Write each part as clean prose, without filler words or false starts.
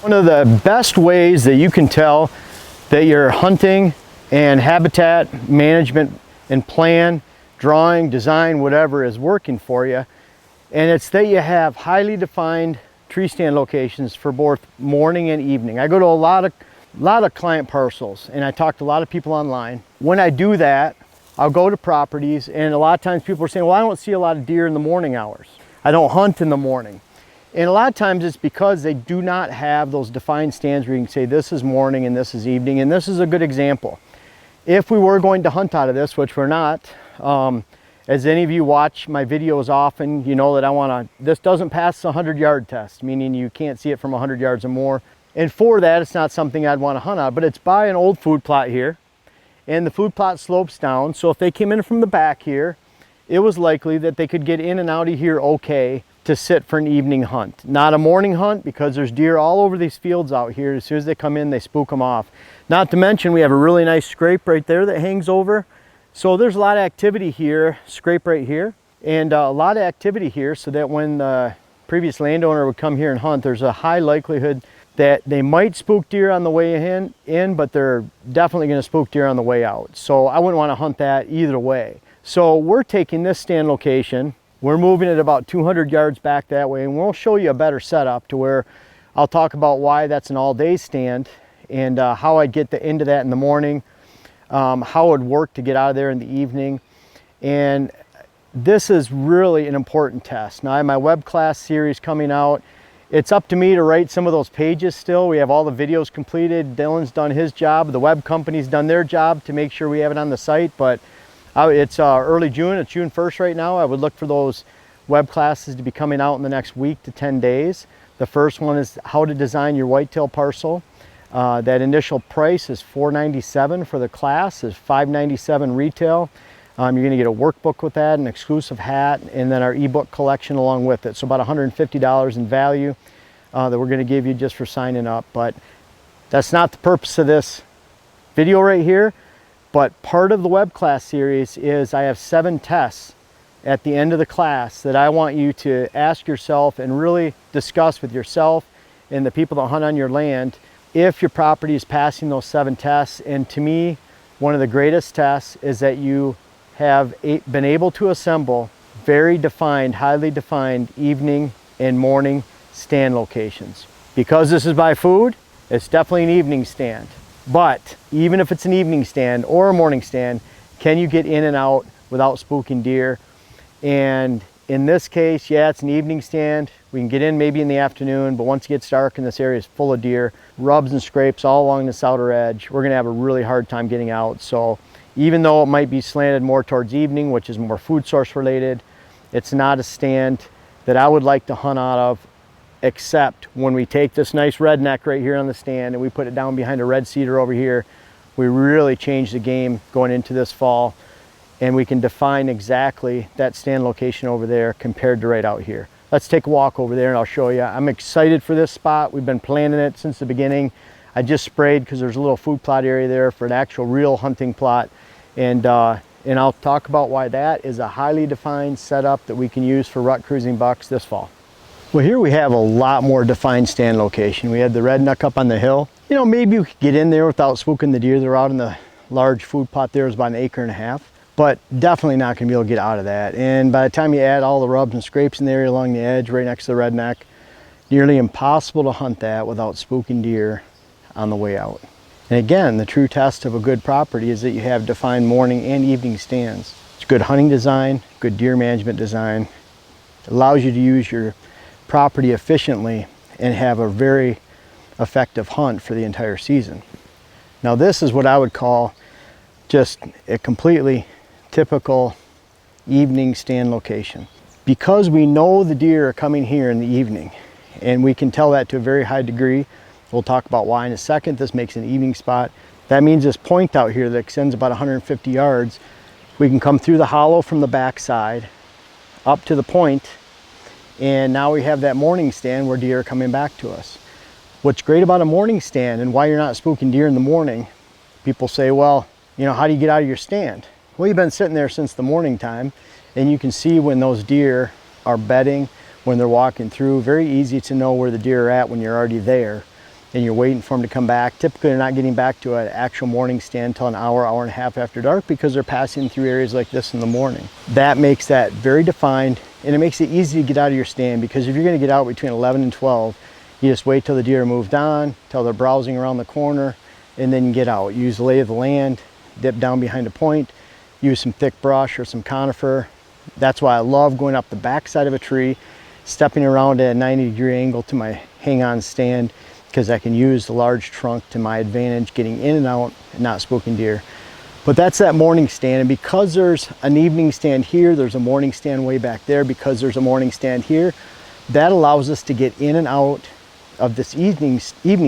One of the best ways that you can tell that your hunting and habitat management and plan, drawing, design, whatever is working for you, and it's that you have highly defined tree stand locations for both morning and evening. I go to a lot of client parcels and I talk to a lot of people online. When I do that, I'll go to properties and a lot of times people are saying, well, I don't see a lot of deer in the morning hours. I don't hunt in the morning. And a lot of times it's because they do not have those defined stands where you can say this is morning and this is evening, and this is a good example. If we were going to hunt out of this, which we're not, as any of you watch my videos often, you know that this doesn't pass the 100-yard test, meaning you can't see it from 100 yards or more. And for that, it's not something I'd want to hunt out, but it's by an old food plot here, and the food plot slopes down, so if they came in from the back here, it was likely that they could get in and out of here okay to sit for an evening hunt. Not a morning hunt, because there's deer all over these fields out here. As soon as they come in, they spook them off. Not to mention we have a really nice scrape right there that hangs over. So there's a lot of activity here, scrape right here, and a lot of activity here, so that when the previous landowner would come here and hunt, there's a high likelihood that they might spook deer on the way in, but they're definitely gonna spook deer on the way out. So I wouldn't wanna hunt that either way. So we're taking this stand location, we're moving it about 200 yards back that way, and we'll show you a better setup to where I'll talk about why that's an all-day stand and how I'd get into that in the morning, how it would work to get out of there in the evening. And this is really an important test. Now I have my web class series coming out. It's up to me to write some of those pages still. We have all the videos completed. Dylan's done his job. The web company's done their job to make sure we have it on the site, but it's early June, it's June 1st right now. I would look for those web classes to be coming out in the next week to 10 days. The first one is how to design your whitetail parcel. That initial price is $497 for the class, is $597 retail. You're gonna get a workbook with that, an exclusive hat, and then our ebook collection along with it. So about $150 in value that we're gonna give you just for signing up. But that's not the purpose of this video right here. But part of the web class series is I have 7 tests at the end of the class that I want you to ask yourself and really discuss with yourself and the people that hunt on your land if your property is passing those 7 tests. And to me, one of the greatest tests is that you have been able to assemble very defined, highly defined evening and morning stand locations. Because this is by food, it's definitely an evening stand. But even if it's an evening stand or a morning stand, can you get in and out without spooking deer? And in this case, yeah, it's an evening stand. We can get in maybe in the afternoon, but once it gets dark and this area is full of deer, rubs and scrapes all along this outer edge, we're gonna have a really hard time getting out. So even though it might be slanted more towards evening, which is more food source related, it's not a stand that I would like to hunt out of, except when we take this nice redneck right here on the stand and we put it down behind a red cedar over here. We really change the game going into this fall, and we can define exactly that stand location over there compared to right out here. Let's take a walk over there and I'll show you. I'm excited for this spot. We've been planning it since the beginning. I just sprayed because there's a little food plot area there for an actual real hunting plot, and I'll talk about why that is a highly defined setup that we can use for rut cruising bucks this fall. Well, here we have a lot more defined stand location. We had the redneck up on the hill. You know, maybe we could get in there without spooking the deer. They're out in the large food plot there. It's about 1.5 acres, but definitely not gonna be able to get out of that. And by the time you add all the rubs and scrapes in the area along the edge, right next to the redneck, nearly impossible to hunt that without spooking deer on the way out. And again, the true test of a good property is that you have defined morning and evening stands. It's good hunting design, good deer management design. It allows you to use your property efficiently and have a very effective hunt for the entire season. Now this is what I would call just a completely typical evening stand location. Because we know the deer are coming here in the evening, and we can tell that to a very high degree. We'll talk about why in a second. This makes an evening spot. That means this point out here that extends about 150 yards, we can come through the hollow from the back side up to the point, and now we have that morning stand where deer are coming back to us. What's great about a morning stand and why you're not spooking deer in the morning, people say, well, you know, how do you get out of your stand? Well, you've been sitting there since the morning time, and you can see when those deer are bedding, when they're walking through. Very easy to know where the deer are at when you're already there. and you're waiting for them to come back. Typically they're not getting back to an actual morning stand until an hour, hour and a half after dark, because they're passing through areas like this in the morning. That makes that very defined, and it makes it easy to get out of your stand, because if you're going to get out between 11 and 12, you just wait till the deer moved on, till they're browsing around the corner, and then you get out. Use the lay of the land, dip down behind a point, use some thick brush or some conifer. That's why I love going up the back side of a tree, stepping around at a 90-degree angle to my hang-on stand, because I can use the large trunk to my advantage, getting in and out and not spooking deer. But that's that morning stand, and because there's an evening stand here, there's a morning stand way back there, because there's a morning stand here, that allows us to get in and out of this evening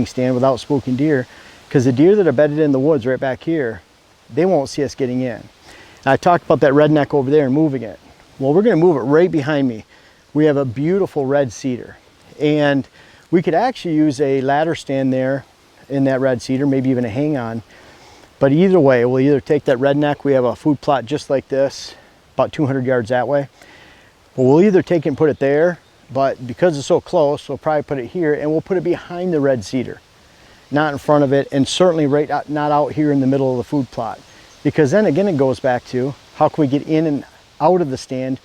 stand without spooking deer, because the deer that are bedded in the woods right back here, they won't see us getting in. And I talked about that redneck over there and moving it. Well, we're going to move it right behind me. We have a beautiful red cedar, and we could actually use a ladder stand there in that red cedar, maybe even a hang-on. But either way, we'll either take that redneck, we have a food plot just like this, about 200 yards that way. Well, we'll either take it and put it there, but because it's so close, we'll probably put it here, and we'll put it behind the red cedar, not in front of it, and certainly not out here in the middle of the food plot. Because then again, it goes back to, how can we get in and out of the stand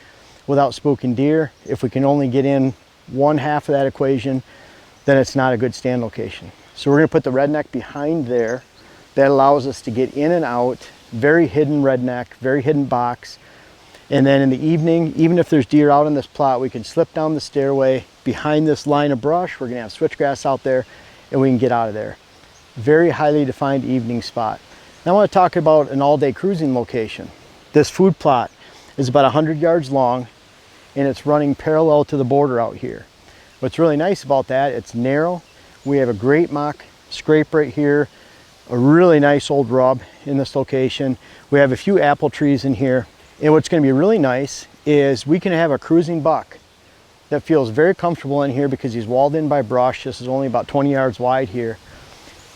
without spooking deer? If we can only get in one half of that equation, then it's not a good stand location. So we're going to put the redneck behind there. That allows us to get in and out. Very hidden redneck, very hidden box. And then in the evening, even if there's deer out on this plot, we can slip down the stairway behind this line of brush. We're going to have switchgrass out there, and we can get out of there. Very highly defined evening spot. Now I want to talk about an all-day cruising location. This food plot is about 100 yards long, and it's running parallel to the border out here. What's really nice about that, it's narrow. We have a great mock scrape right here, a really nice old rub in this location. We have a few apple trees in here. And what's going to be really nice is we can have a cruising buck that feels very comfortable in here, because he's walled in by brush. This is only about 20 yards wide here.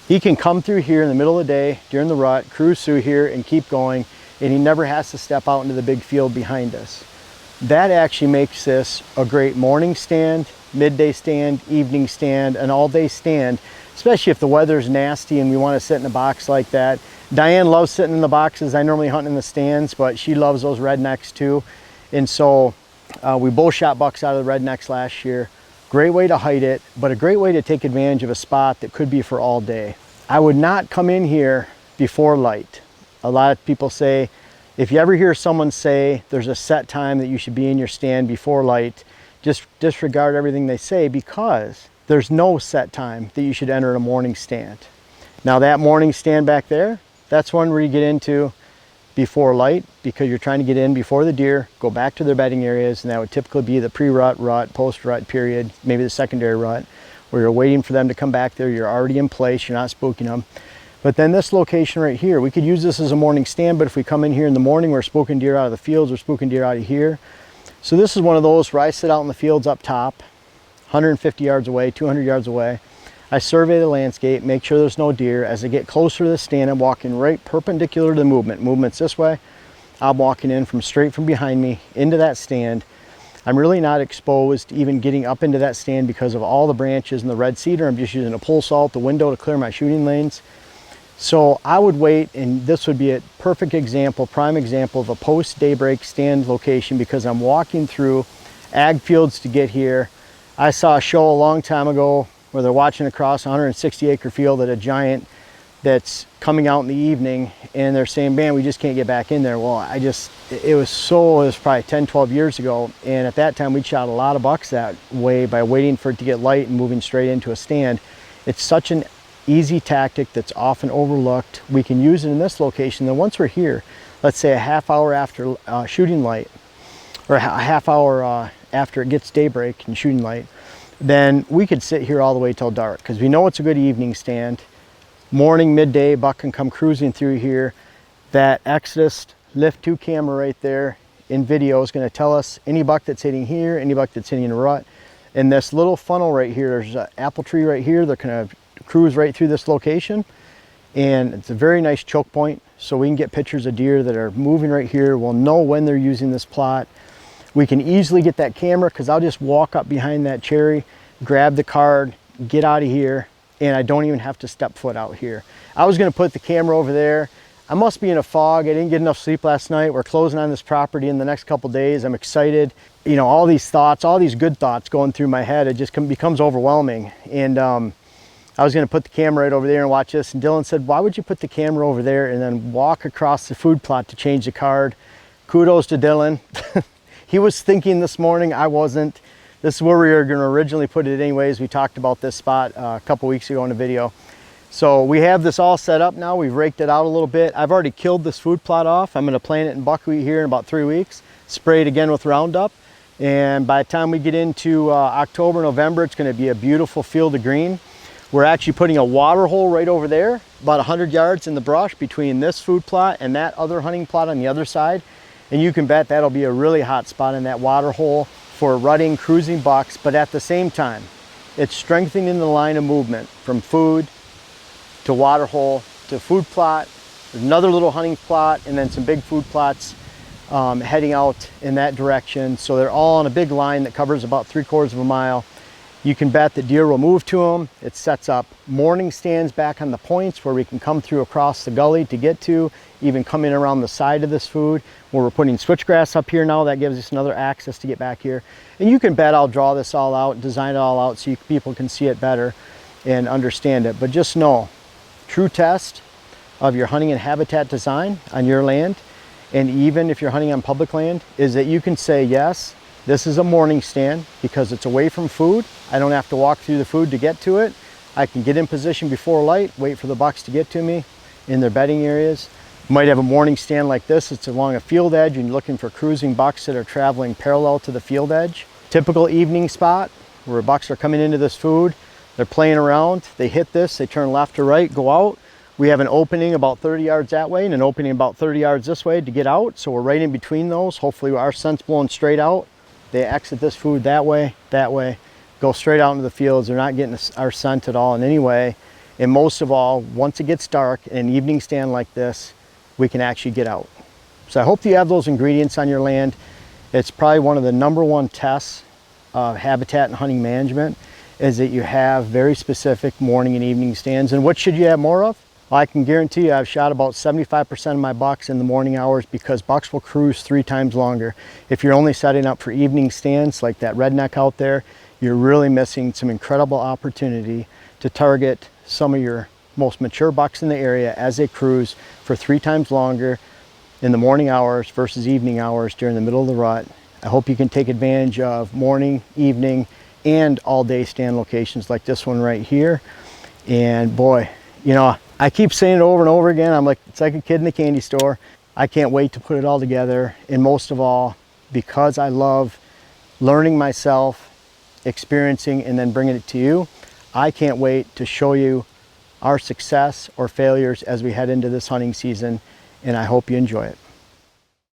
He can come through here in the middle of the day during the rut, cruise through here and keep going, and he never has to step out into the big field behind us. That actually makes this a great morning stand, midday stand, evening stand, an all-day stand, especially if the weather's nasty and we want to sit in a box like that. Diane loves sitting in the boxes. I normally hunt in the stands, but she loves those rednecks too. And so we both shot bucks out of the rednecks last year. Great way to hide it, but a great way to take advantage of a spot that could be for all day. I would not come in here before light. A lot of people say, if you ever hear someone say there's a set time that you should be in your stand before light, just disregard everything they say, because there's no set time that you should enter a morning stand. Now that morning stand back there, that's one where you get into before light, because you're trying to get in before the deer go back to their bedding areas, and that would typically be the pre-rut, rut, post-rut period, maybe the secondary rut, where you're waiting for them to come back there. You're already in place, you're not spooking them. But then this location right here, we could use this as a morning stand, but if we come in here in the morning, we're spooking deer out of the fields, we're spooking deer out of here. So this is one of those where I sit out in the fields up top, 150 yards away, 200 yards away. I survey the landscape, make sure there's no deer. As I get closer to the stand, I'm walking right perpendicular to the movement. Movement's this way. I'm walking in straight from behind me into that stand. I'm really not exposed to even getting up into that stand because of all the branches and the red cedar. I'm just using a pole saw out the window to clear my shooting lanes. So I would wait, and this would be a perfect example, prime example of a post-daybreak stand location, because I'm walking through ag fields to get here. I saw a show a long time ago where they're watching across a 160-acre field at a giant that's coming out in the evening, and they're saying, man, we just can't get back in there. Well, it was probably 10, 12 years ago, and at that time we shot a lot of bucks that way by waiting for it to get light and moving straight into a stand. It's such an easy tactic that's often overlooked. We can use it in this location. Then once we're here, let's say a half hour after shooting light, or a half hour after it gets daybreak and shooting light, then we could sit here all the way till dark, because we know it's a good evening stand. Morning, midday, buck can come cruising through here. That Exodus Lift 2 camera right there in video is going to tell us any buck that's hitting here, any buck that's hitting a rut. In this little funnel right here, there's an apple tree right here. They're going to cruise right through this location, and it's a very nice choke point, so we can get pictures of deer that are moving right here. We'll know when they're using this plot. We can easily get that camera, because I'll just walk up behind that cherry, grab the card, get out of here, and I don't even have to step foot out here. I was gonna put the camera over there. I must be in a fog. I didn't get enough sleep last night. We're closing on this property in the next couple days. I'm excited. You know, all these thoughts, all these good thoughts going through my head, it just becomes overwhelming. And I was gonna put the camera right over there and watch this, and Dylan said, why would you put the camera over there and then walk across the food plot to change the card? Kudos to Dylan. He was thinking this morning, I wasn't. This is where we were gonna originally put it anyways. We talked about this spot a couple weeks ago in a video. So we have this all set up now. We've raked it out a little bit. I've already killed this food plot off. I'm gonna plant it in buckwheat here in about 3 weeks, spray it again with Roundup. And by the time we get into October, November, it's gonna be a beautiful field of green. We're actually putting a water hole right over there, about 100 yards in the brush between this food plot and that other hunting plot on the other side. And you can bet that'll be a really hot spot in that water hole for rutting, cruising bucks, but at the same time, it's strengthening the line of movement from food to water hole to food plot. There's another little hunting plot and then some big food plots heading out in that direction. So they're all on a big line that covers about 3/4 of a mile. You can bet that deer will move to them. It sets up morning stands back on the points where we can come through across the gully to get to, even coming around the side of this food where we're putting switchgrass up here now. That gives us another access to get back here. And you can bet I'll draw this all out, design it all out so people can see it better and understand it. But just know, true test of your hunting and habitat design on your land, and even if you're hunting on public land, is that you can say, yes, this is a morning stand because it's away from food. I don't have to walk through the food to get to it. I can get in position before light, wait for the bucks to get to me in their bedding areas. You might have a morning stand like this. It's along a field edge and you're looking for cruising bucks that are traveling parallel to the field edge. Typical evening spot where bucks are coming into this food. They're playing around. They hit this, they turn left or right, go out. We have an opening about 30 yards that way and an opening about 30 yards this way to get out. So we're right in between those. Hopefully our scent's blowing straight out. They exit this food that way, go straight out into the fields. They're not getting our scent at all in any way. And most of all, once it gets dark, in an evening stand like this, we can actually get out. So I hope you have those ingredients on your land. It's probably one of the #1 tests of habitat and hunting management is that you have very specific morning and evening stands. And what should you have more of? Well, I can guarantee you I've shot about 75% of my bucks in the morning hours because bucks will cruise 3 times longer. If you're only setting up for evening stands like that redneck out there, you're really missing some incredible opportunity to target some of your most mature bucks in the area as they cruise for 3 times longer in the morning hours versus evening hours during the middle of the rut. I hope you can take advantage of morning, evening, and all day stand locations like this one right here. And boy, you know, I keep saying it over and over again. I'm like, it's like a kid in the candy store. I can't wait to put it all together. And most of all, because I love learning myself, experiencing, and then bringing it to you, I can't wait to show you our success or failures as we head into this hunting season. And I hope you enjoy it.